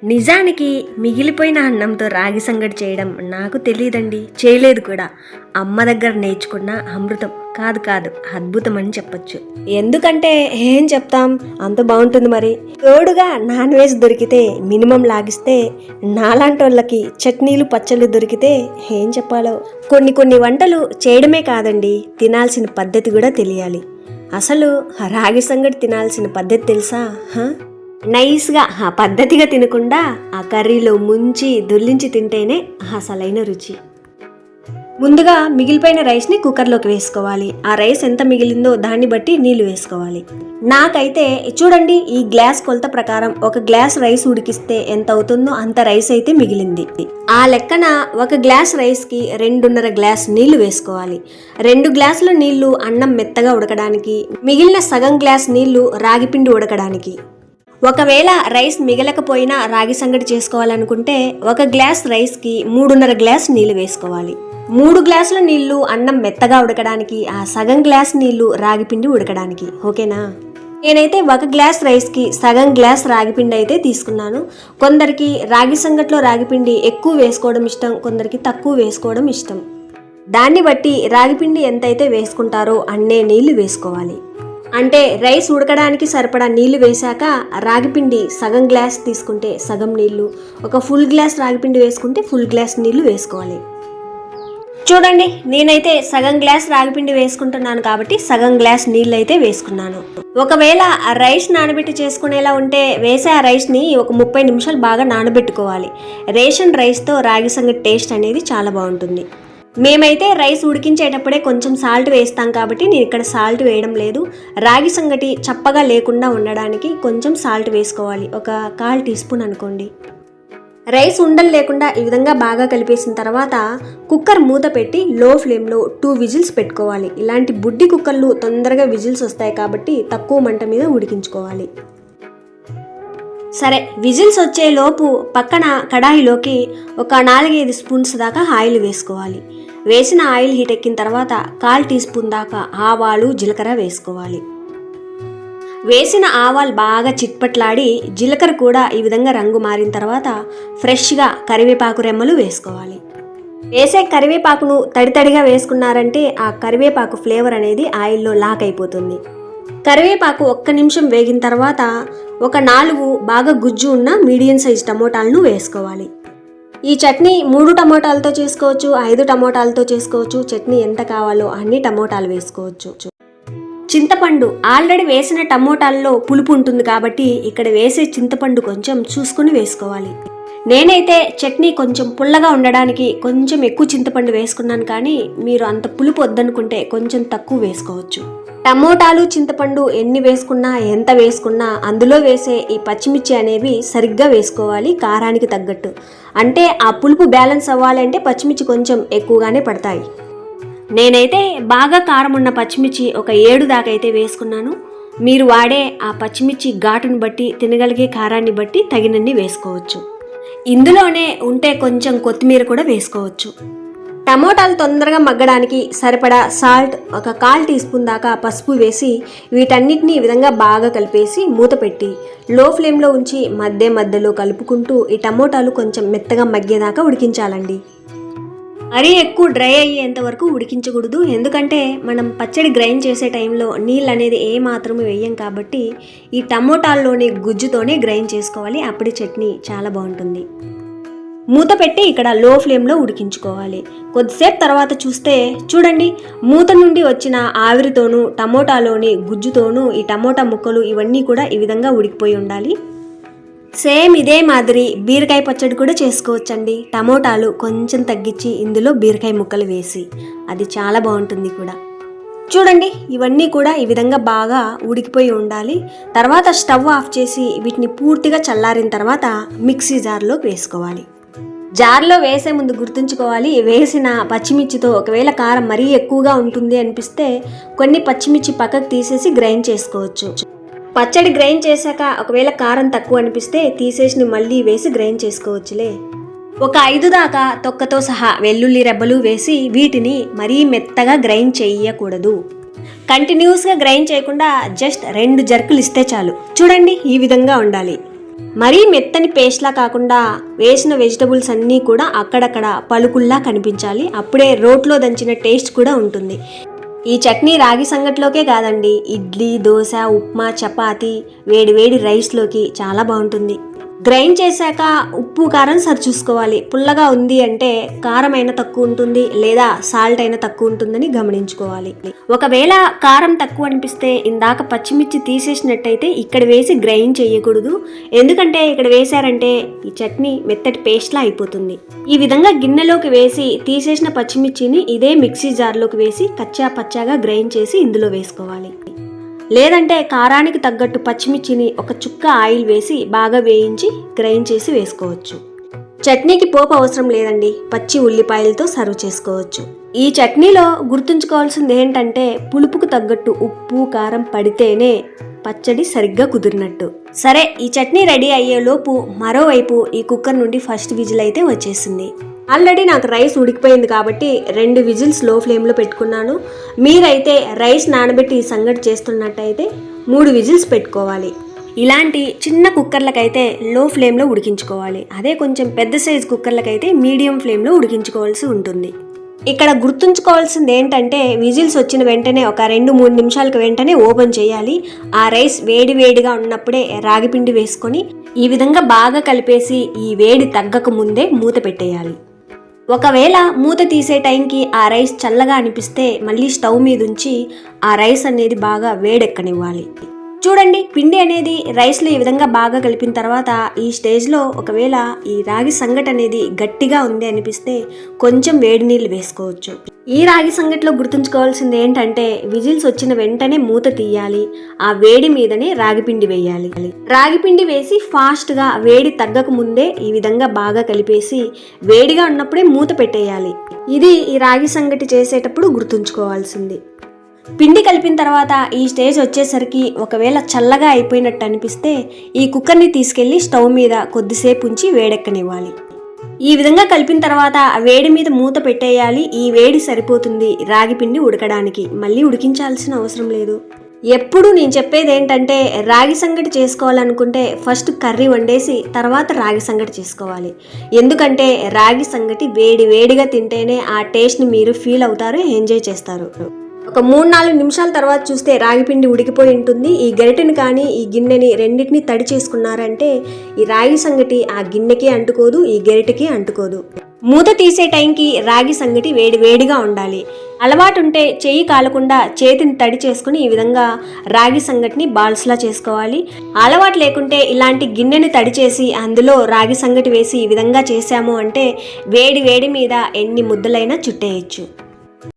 నిజానికి మిగిలిపోయిన అన్నంతో రాగి సంగటి చేయడం నాకు తెలియదండి, చేయలేదు కూడా. అమ్మ దగ్గర నేర్చుకున్న అమృతం కాదు అద్భుతం అని చెప్పొచ్చు. ఎందుకంటే ఏం చెప్తాం, అంత బాగుంటుంది. మరి తోడుగా నాన్ వెజ్ దొరికితే మినిమం లాగిస్తే, నాలాంటి వాళ్ళకి చట్నీలు పచ్చళ్ళు దొరికితే ఏం చెప్పాలో. కొన్ని వంటలు చేయడమే కాదండి, తినాల్సిన పద్ధతి కూడా తెలియాలి. అసలు రాగి సంగటి తినాల్సిన పద్ధతి తెలుసా? నైస్గా పద్ధతిగా తినకుండా ఆ కర్రీలో ముంచి దొర్లించి తింటేనే అసలైన రుచి. ముందుగా మిగిలిపోయిన రైస్ని కుక్కర్లోకి వేసుకోవాలి. ఆ రైస్ ఎంత మిగిలిందో దాన్ని బట్టి నీళ్లు వేసుకోవాలి. నాకైతే చూడండి, ఈ గ్లాస్ కొలత ప్రకారం ఒక గ్లాస్ రైస్ ఉడికిస్తే ఎంత అవుతుందో అంత రైస్ అయితే మిగిలింది. ఆ లెక్కన ఒక గ్లాస్ రైస్కి 2.5 గ్లాస్ నీళ్లు వేసుకోవాలి. 2 గ్లాసుల నీళ్లు అన్నం మెత్తగా ఉడకడానికి, మిగిలిన సగం గ్లాస్ నీళ్లు రాగిపిండి ఉడకడానికి. ఒకవేళ రైస్ మిగలకపోయినా రాగి సంగటి చేసుకోవాలనుకుంటే ఒక గ్లాస్ రైస్కి 3.5 గ్లాస్ నీళ్లు వేసుకోవాలి. 3 గ్లాసుల నీళ్లు అన్నం మెత్తగా ఉడకడానికి, ఆ సగం గ్లాస్ నీళ్లు రాగిపిండి ఉడకడానికి. ఓకేనా? నేనైతే ఒక గ్లాస్ రైస్కి సగం గ్లాస్ రాగిపిండి అయితే తీసుకున్నాను. కొందరికి రాగి సంగట్లో రాగిపిండి ఎక్కువ వేసుకోవడం ఇష్టం, కొందరికి తక్కువ వేసుకోవడం ఇష్టం. దాన్ని బట్టి రాగిపిండి ఎంతైతే వేసుకుంటారో అన్నే నీళ్లు వేసుకోవాలి. అంటే రైస్ ఉడకడానికి సరిపడా నీళ్లు వేశాక రాగిపిండి సగం గ్లాస్ తీసుకుంటే సగం నీళ్లు, ఒక ఫుల్ గ్లాస్ రాగిపిండి వేసుకుంటే ఫుల్ గ్లాస్ నీళ్లు వేసుకోవాలి. చూడండి, నేనైతే సగం గ్లాస్ రాగిపిండి వేసుకుంటున్నాను కాబట్టి సగం గ్లాస్ నీళ్ళు అయితే వేసుకున్నాను. ఒకవేళ ఆ రైస్ నానబెట్టి చేసుకునేలా ఉంటే వేసే ఆ రైస్ని ఒక 30 నిమిషాలు బాగా నానబెట్టుకోవాలి. రేషన్ రైస్తో రాగి సంగటి టేస్ట్ అనేది చాలా బాగుంటుంది. మేమైతే రైస్ ఉడికించేటప్పుడే కొంచెం సాల్ట్ వేస్తాం కాబట్టి నేను ఇక్కడ సాల్ట్ వేయడం లేదు. రాగి సంగటి చప్పగా లేకుండా ఉండడానికి కొంచెం సాల్ట్ వేసుకోవాలి, ఒక 1/4 టీ స్పూన్ అనుకోండి. రైస్ ఉండలు లేకుండా ఈ విధంగా బాగా కలిపేసిన తర్వాత కుక్కర్ మూత పెట్టి లో ఫ్లేమ్లో 2 విజిల్స్ పెట్టుకోవాలి. ఇలాంటి బుడ్డి కుక్కర్లు తొందరగా విజిల్స్ వస్తాయి కాబట్టి తక్కువ మంట మీద ఉడికించుకోవాలి. సరే, విజిల్స్ వచ్చే లోపు పక్కన కడాయిలోకి ఒక 4-5 స్పూన్స్ దాకా ఆయిల్ వేసుకోవాలి. వేసిన ఆయిల్ హీట్ ఎక్కిన తర్వాత 1/4 టీ స్పూన్ దాకా ఆవాలు జీలకర్ర వేసుకోవాలి. వేసిన ఆవాలు బాగా చిట్పట్లాడి జీలకర్ర కూడా ఈ విధంగా రంగు మారిన తర్వాత ఫ్రెష్గా కరివేపాకు రెమ్మలు వేసుకోవాలి. వేసే కరివేపాకును తడితడిగా వేసుకున్నారంటే ఆ కరివేపాకు ఫ్లేవర్ అనేది ఆయిల్లో లాక్ అయిపోతుంది. కరివేపాకు 1 నిమిషం వేగిన తర్వాత ఒక 4 బాగా గుజ్జు ఉన్న మీడియం సైజ్ టమోటాలను వేసుకోవాలి. ఈ చట్నీ 3 టమోటాలతో చేసుకోవచ్చు, 5 టమోటాలతో చేసుకోవచ్చు. చట్నీ ఎంత కావాలో అన్ని టమోటాలు వేసుకోవచ్చు. చింతపండు ఆల్రెడీ వేసిన టమోటాల్లో పులుపు ఉంటుంది కాబట్టి ఇక్కడ వేసే చింతపండు కొంచెం చూసుకుని వేసుకోవాలి. నేనైతే చట్నీ కొంచెం పుల్లగా ఉండడానికి కొంచెం ఎక్కువ చింతపండు వేసుకున్నాను, కానీ మీరు అంత పులుపు వద్దనుకుంటే కొంచెం తక్కువ వేసుకోవచ్చు. టమోటాలు చింతపండు ఎన్ని వేసుకున్నా ఎంత వేసుకున్నా అందులో వేసే ఈ పచ్చిమిర్చి అనేవి సరిగ్గా వేసుకోవాలి, కారానికి తగ్గట్టు. అంటే ఆ పులుపు బ్యాలెన్స్ అవ్వాలంటే పచ్చిమిర్చి కొంచెం ఎక్కువగానే పడతాయి. నేనైతే బాగా కారం ఉన్న పచ్చిమిర్చి ఒక 7 దాకా అయితే వేసుకున్నాను. మీరు వాడే ఆ పచ్చిమిర్చి ఘాటుని బట్టి, తినగలిగే కారాన్ని బట్టి తగినన్ని వేసుకోవచ్చు. ఇందులోనే ఉంటే కొంచెం కొత్తిమీర కూడా వేసుకోవచ్చు. టమోటాలు తొందరగా మగ్గడానికి సరిపడా సాల్ట్, ఒక 1/4 టీ స్పూన్ దాకా పసుపు వేసి వీటన్నిటిని ఈ విధంగా బాగా కలిపేసి మూత పెట్టి లో ఫ్లేమ్లో ఉంచి మధ్యలో కలుపుకుంటూ ఈ టమోటాలు కొంచెం మెత్తగా మగ్గేదాకా ఉడికించాలండి. మరీ ఎక్కువ డ్రై అయ్యేంత వరకు ఉడికించకూడదు, ఎందుకంటే మనం పచ్చడి గ్రైండ్ చేసే టైంలో నీళ్ళు అనేది ఏ మాత్రమే వేయం కాబట్టి ఈ టమోటాల్లోని గుజ్జుతోనే గ్రైండ్ చేసుకోవాలి. అప్పుడే చట్నీ చాలా బాగుంటుంది. మూత పెట్టి ఇక్కడ లో ఫ్లేమ్లో ఉడికించుకోవాలి. కొద్దిసేపు తర్వాత చూస్తే చూడండి, మూత నుండి వచ్చిన ఆవిరితోనూ టమోటాలోని గుజ్జుతోనూ ఈ టమోటా ముక్కలు ఇవన్నీ కూడా ఈ విధంగా ఉడికిపోయి ఉండాలి. సేమ్ ఇదే మాదిరి బీరకాయ పచ్చడి కూడా చేసుకోవచ్చండి. టమోటాలు కొంచెం తగ్గించి ఇందులో బీరకాయ ముక్కలు వేసి, అది చాలా బాగుంటుంది కూడా. చూడండి, ఇవన్నీ కూడా ఈ విధంగా బాగా ఉడికిపోయి ఉండాలి. తర్వాత స్టవ్ ఆఫ్ చేసి వీటిని పూర్తిగా చల్లారిన తర్వాత మిక్సీ జార్లోకి వేసుకోవాలి. జార్లో వేసే ముందు గుర్తుంచుకోవాలి, వేసిన పచ్చిమిర్చితో ఒకవేళ కారం మరీ ఎక్కువగా ఉంటుంది అనిపిస్తే కొన్ని పచ్చిమిర్చి పక్కకు తీసేసి గ్రైండ్ చేసుకోవచ్చు. పచ్చడి గ్రైండ్ చేశాక ఒకవేళ కారం తక్కువ అనిపిస్తే తీసేసి మళ్ళీ వేసి గ్రైండ్ చేసుకోవచ్చులే. ఒక 5 దాకా తొక్కతో సహా వెల్లుల్లి రెబ్బలు వేసి వీటిని మరీ మెత్తగా గ్రైండ్ చేయకూడదు. కంటిన్యూస్గా గ్రైండ్ చేయకుండా జస్ట్ 2 జర్కులు ఇస్తే చాలు. చూడండి, ఈ విధంగా ఉండాలి. మరీ మెత్తని పేస్ట్లా కాకుండా వేసిన వెజిటబుల్స్ అన్నీ కూడా అక్కడక్కడ పలుకుల్లా కనిపించాలి. అప్పుడే రోట్లో దంచిన టేస్ట్ కూడా ఉంటుంది. ఈ చట్నీ రాగి సంగట్లోకే కాదండి, ఇడ్లీ, దోశ, ఉప్మా, చపాతీ, వేడి వేడి రైస్లోకి చాలా బాగుంటుంది. గ్రైండ్ చేశాక ఉప్పు కారం సరి చూసుకోవాలి. పుల్లగా ఉంది అంటే కారం అయినా తక్కువ ఉంటుంది, లేదా సాల్ట్ అయినా తక్కువ ఉంటుందని గమనించుకోవాలి. ఒకవేళ కారం తక్కువ అనిపిస్తే ఇందాక పచ్చిమిర్చి తీసేసినట్టయితే ఇక్కడ వేసి గ్రైండ్ చేయకూడదు. ఎందుకంటే ఇక్కడ వేశారంటే ఈ చట్నీ మెత్తటి పేస్ట్లా అయిపోతుంది. ఈ విధంగా గిన్నెలోకి వేసి తీసేసిన పచ్చిమిర్చిని ఇదే మిక్సీ జార్లోకి వేసి కచ్చా పచ్చాగా గ్రైండ్ చేసి ఇందులో వేసుకోవాలి. లేదంటే కారానికి తగ్గట్టు పచ్చిమిర్చిని ఒక చుక్క ఆయిల్ వేసి బాగా వేయించి గ్రైండ్ చేసి వేసుకోవచ్చు. చట్నీకి పోపు అవసరం లేదండి, పచ్చి ఉల్లిపాయలతో సర్వ్ చేసుకోవచ్చు. ఈ చట్నీలో గుర్తుంచుకోవాల్సింది ఏంటంటే పులుపుకు తగ్గట్టు ఉప్పు కారం పడితేనే పచ్చడి సరిగ్గా కుదిరినట్టు. సరే, ఈ చట్నీ రెడీ అయ్యేలోపు మరోవైపు ఈ కుక్కర్ నుండి ఫస్ట్ విజిల్ అయితే వచ్చేసింది. ఆల్రెడీ నాకు రైస్ ఉడికిపోయింది కాబట్టి 2 విజిల్స్ లో ఫ్లేమ్లో పెట్టుకున్నాను. మీరైతే రైస్ నానబెట్టి ఈ సంగటి చేస్తున్నట్టయితే 3 విజిల్స్ పెట్టుకోవాలి. ఇలాంటి చిన్న కుక్కర్లకైతే లో ఫ్లేమ్లో ఉడికించుకోవాలి. అదే కొంచెం పెద్ద సైజు కుక్కర్లకైతే మీడియం ఫ్లేమ్లో ఉడికించుకోవాల్సి ఉంటుంది. ఇక్కడ గుర్తుంచుకోవాల్సింది ఏంటంటే విజిల్స్ వచ్చిన వెంటనే ఒక 2-3 నిమిషాలకు వెంటనే ఓపెన్ చేయాలి. ఆ రైస్ వేడి వేడిగా ఉన్నప్పుడే రాగిపిండి వేసుకొని ఈ విధంగా బాగా కలిపేసి ఈ వేడి తగ్గక ముందే మూత పెట్టేయాలి. ఒకవేళ మూత తీసే టైంకి ఆ రైస్ చల్లగా అనిపిస్తే మళ్ళీ స్టవ్ మీద ఉంచి ఆ రైస్ అనేది బాగా వేడెక్కనివ్వాలి. చూడండి, పిండి అనేది రైస్లో ఈ విధంగా బాగా కలిపిన తర్వాత ఈ స్టేజ్లో ఒకవేళ ఈ రాగి సంగటి అనేది గట్టిగా ఉంది అనిపిస్తే కొంచెం వేడి నీళ్ళు వేసుకోవచ్చు. ఈ రాగి సంగటిలో గుర్తుంచుకోవాల్సింది ఏంటంటే విజిల్స్ వచ్చిన వెంటనే మూత తీయాలి. ఆ వేడి మీదనే రాగిపిండి వేయాలి. రాగిపిండి వేసి ఫాస్ట్గా వేడి తగ్గక ముందే ఈ విధంగా బాగా కలిపేసి వేడిగా ఉన్నప్పుడే మూత పెట్టేయాలి. ఇది ఈ రాగి సంగటి చేసేటప్పుడు గుర్తుంచుకోవాల్సింది. పిండి కలిపిన తర్వాత ఈ స్టేజ్ వచ్చేసరికి ఒకవేళ చల్లగా అయిపోయినట్టు అనిపిస్తే ఈ కుక్కర్ని తీసుకెళ్లి స్టవ్ మీద కొద్దిసేపు ఉంచి వేడెక్కనివ్వాలి. ఈ విధంగా కలిపిన తర్వాత వేడి మీద మూత పెట్టేయాలి. ఈ వేడి సరిపోతుంది రాగి పిండి ఉడకడానికి, మళ్ళీ ఉడికించాల్సిన అవసరం లేదు. ఎప్పుడు నేను చెప్పేది ఏంటంటే రాగి సంగటి చేసుకోవాలనుకుంటే ఫస్ట్ కర్రీ వండేసి తర్వాత రాగి సంగటి చేసుకోవాలి. ఎందుకంటే రాగి సంగటి వేడి వేడిగా తింటేనే ఆ టేస్ట్ని మీరు ఫీల్ అవుతారు, ఎంజాయ్ చేస్తారు. ఒక 3-4 నిమిషాల తర్వాత చూస్తే రాగిపిండి ఉడికిపోయి ఉంటుంది. ఈ గరిటెని కానీ ఈ గిన్నెని రెండింటిని తడి చేసుకున్నారంటే ఈ రాగి సంగటి ఆ గిన్నెకి అంటుకోదు, ఈ గరిటెకి అంటుకోదు. మూత తీసే టైంకి రాగి సంగటి వేడి వేడిగా ఉండాలి. అలవాటు ఉంటే చెయ్యి కాలకుండా చేతిని తడి చేసుకుని ఈ విధంగా రాగి సంగటిని బాల్స్లా చేసుకోవాలి. అలవాటు లేకుంటే ఇలాంటి గిన్నెని తడి చేసి అందులో రాగి సంగటి వేసి ఈ విధంగా చేసాము అంటే వేడి వేడి మీద ఎన్ని ముద్దలైనా చుట్టేయచ్చు.